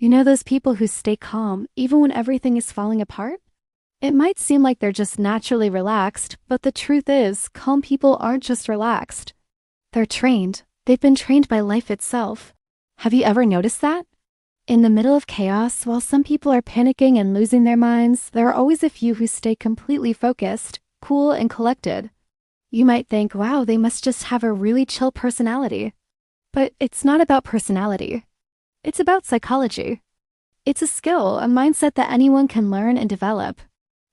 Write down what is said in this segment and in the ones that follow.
You know those people who stay calm even when everything is falling apart? It might seem like they're just naturally relaxed, but the truth is, calm people aren't just relaxed. They're trained. They've been trained by life itself. Have you ever noticed that? In the middle of chaos, while some people are panicking and losing their minds, there are always a few who stay completely focused, cool, and collected. You might think, wow, they must just have a really chill personality. But it's not about personality. It's about psychology. It's a skill, a mindset that anyone can learn and develop.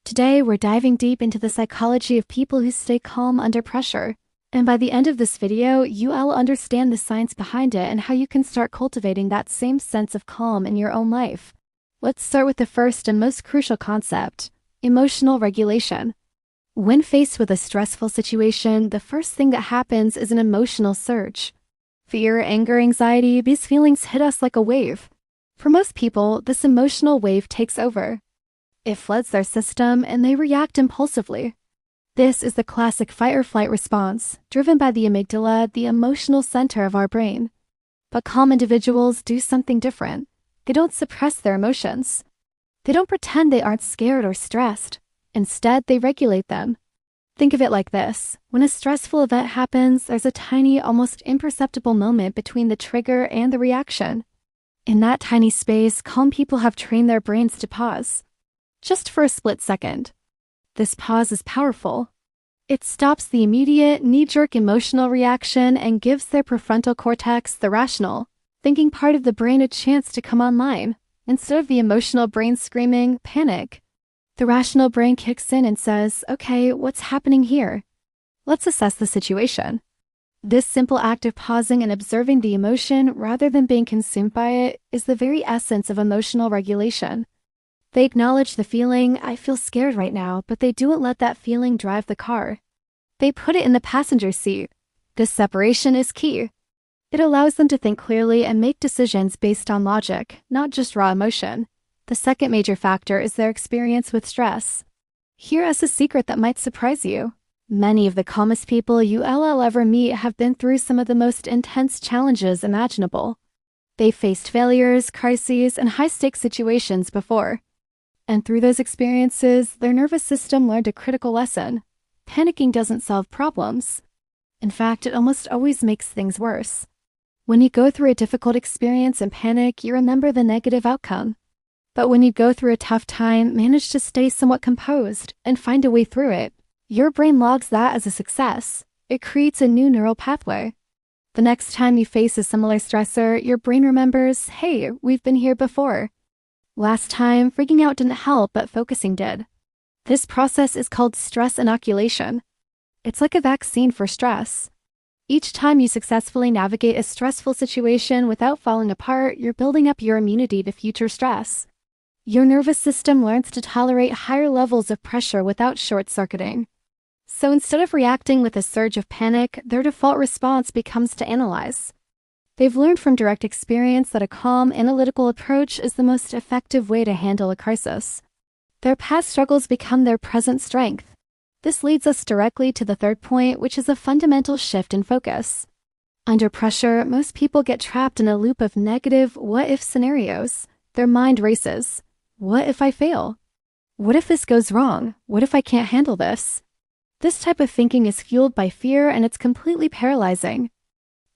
Today, we're diving deep into the psychology of people who stay calm under pressure. And by the end of this video, you'll understand the science behind it and how you can start cultivating that same sense of calm in your own life. Let's start with the first and most crucial concept: emotional regulation. When faced with a stressful situation, the first thing that happens is an emotional surge. Fear, anger, anxiety, these feelings hit us like a wave. For most people, this emotional wave takes over. It floods their system and they react impulsively. This is the classic fight-or-flight response, driven by the amygdala, the emotional center of our brain. But calm individuals do something different. They don't suppress their emotions. They don't pretend they aren't scared or stressed. Instead, they regulate them. Think of it like this. When a stressful event happens, there's a tiny, almost imperceptible moment between the trigger and the reaction. In that tiny space, calm people have trained their brains to pause. Just for a split second. This pause is powerful. It stops the immediate, knee-jerk emotional reaction and gives their prefrontal cortex, the rational, thinking part of the brain, a chance to come online. Instead of the emotional brain screaming, panic, the rational brain kicks in and says, okay, what's happening here? Let's assess the situation. This simple act of pausing and observing the emotion rather than being consumed by it is the very essence of emotional regulation. They acknowledge the feeling, I feel scared right now, but they don't let that feeling drive the car. They put it in the passenger seat. This separation is key. It allows them to think clearly and make decisions based on logic, not just raw emotion. The second major factor is their experience with stress. Here is a secret that might surprise you. Many of the calmest people you'll ever meet have been through some of the most intense challenges imaginable. They've faced failures, crises, and high-stakes situations before. And through those experiences, their nervous system learned a critical lesson. Panicking doesn't solve problems. In fact, it almost always makes things worse. When you go through a difficult experience and panic, you remember the negative outcome. But when you go through a tough time, manage to stay somewhat composed and find a way through it, your brain logs that as a success. It creates a new neural pathway. The next time you face a similar stressor, your brain remembers, hey, we've been here before. Last time, freaking out didn't help, but focusing did. This process is called stress inoculation. It's like a vaccine for stress. Each time you successfully navigate a stressful situation without falling apart, you're building up your immunity to future stress. Your nervous system learns to tolerate higher levels of pressure without short-circuiting. So instead of reacting with a surge of panic, their default response becomes to analyze. They've learned from direct experience that a calm, analytical approach is the most effective way to handle a crisis. Their past struggles become their present strength. This leads us directly to the third point, which is a fundamental shift in focus. Under pressure, most people get trapped in a loop of negative what-if scenarios. Their mind races. What if I fail? What if this goes wrong? What if I can't handle this? This type of thinking is fueled by fear and it's completely paralyzing.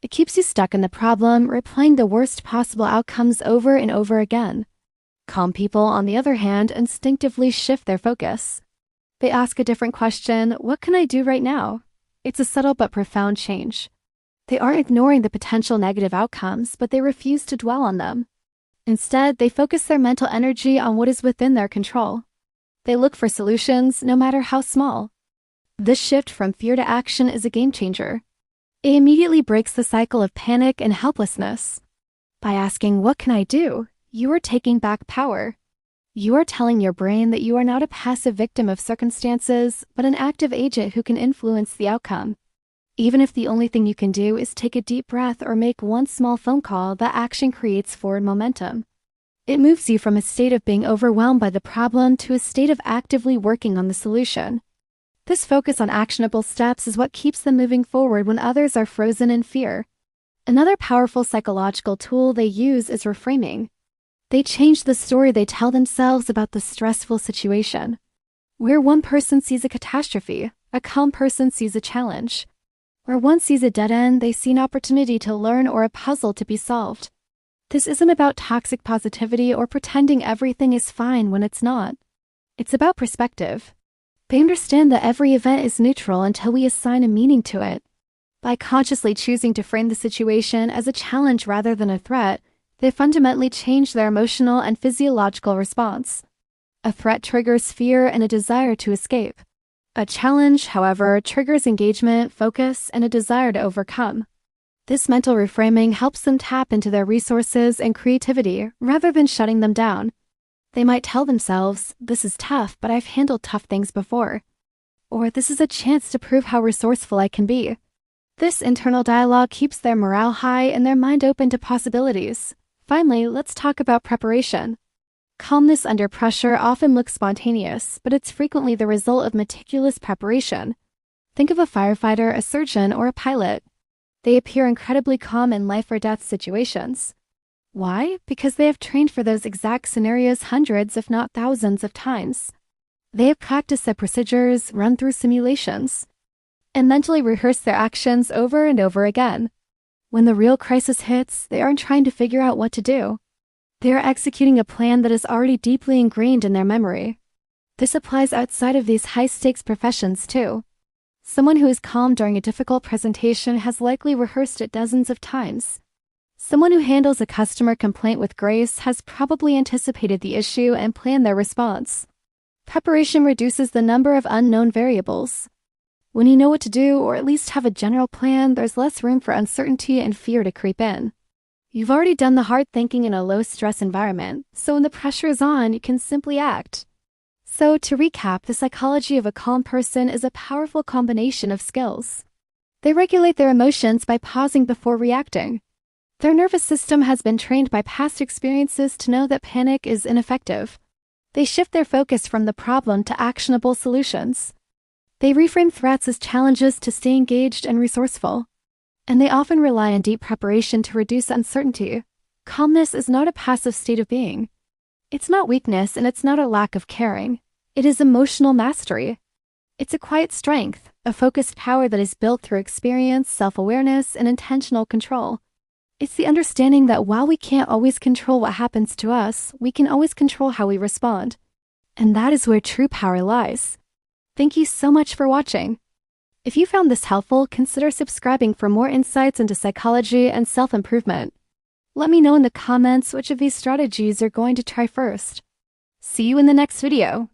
It keeps you stuck in the problem, replaying the worst possible outcomes over and over again. Calm people, on the other hand, instinctively shift their focus. They ask a different question, what can I do right now? It's a subtle but profound change. They aren't ignoring the potential negative outcomes, but they refuse to dwell on them. Instead, they focus their mental energy on what is within their control. They look for solutions, no matter how small. This shift from fear to action is a game changer. It immediately breaks the cycle of panic and helplessness. By asking, what can I do? You are taking back power. You are telling your brain that you are not a passive victim of circumstances, but an active agent who can influence the outcome. Even if the only thing you can do is take a deep breath or make one small phone call, that action creates forward momentum. It moves you from a state of being overwhelmed by the problem to a state of actively working on the solution. This focus on actionable steps is what keeps them moving forward when others are frozen in fear. Another powerful psychological tool they use is reframing. They change the story they tell themselves about the stressful situation. Where one person sees a catastrophe, a calm person sees a challenge. Where one sees a dead end, they see an opportunity to learn or a puzzle to be solved. This isn't about toxic positivity or pretending everything is fine when it's not. It's about perspective. They understand that every event is neutral until we assign a meaning to it. By consciously choosing to frame the situation as a challenge rather than a threat, they fundamentally change their emotional and physiological response. A threat triggers fear and a desire to escape. A challenge, however, triggers engagement, focus, and a desire to overcome. This mental reframing helps them tap into their resources and creativity rather than shutting them down. They might tell themselves, "This is tough, but I've handled tough things before." Or, "This is a chance to prove how resourceful I can be." This internal dialogue keeps their morale high and their mind open to possibilities. Finally, let's talk about preparation. Calmness under pressure often looks spontaneous, but it's frequently the result of meticulous preparation. Think of a firefighter, a surgeon, or a pilot. They appear incredibly calm in life or death situations. Why? Because they have trained for those exact scenarios hundreds, if not thousands of times. They have practiced their procedures, run through simulations, and mentally rehearsed their actions over and over again. When the real crisis hits, they aren't trying to figure out what to do. They are executing a plan that is already deeply ingrained in their memory. This applies outside of these high-stakes professions too. Someone who is calm during a difficult presentation has likely rehearsed it dozens of times. Someone who handles a customer complaint with grace has probably anticipated the issue and planned their response. Preparation reduces the number of unknown variables. When you know what to do, or at least have a general plan, there's less room for uncertainty and fear to creep in. You've already done the hard thinking in a low-stress environment, so when the pressure is on, you can simply act. So, to recap, the psychology of a calm person is a powerful combination of skills. They regulate their emotions by pausing before reacting. Their nervous system has been trained by past experiences to know that panic is ineffective. They shift their focus from the problem to actionable solutions. They reframe threats as challenges to stay engaged and resourceful. And they often rely on deep preparation to reduce uncertainty. Calmness is not a passive state of being. It's not weakness, and it's not a lack of caring. It is emotional mastery. It's a quiet strength, a focused power that is built through experience, self-awareness, and intentional control. It's the understanding that while we can't always control what happens to us, we can always control how we respond. And that is where true power lies. Thank you so much for watching. If you found this helpful, consider subscribing for more insights into psychology and self-improvement. Let me know in the comments which of these strategies you're going to try first. See you in the next video.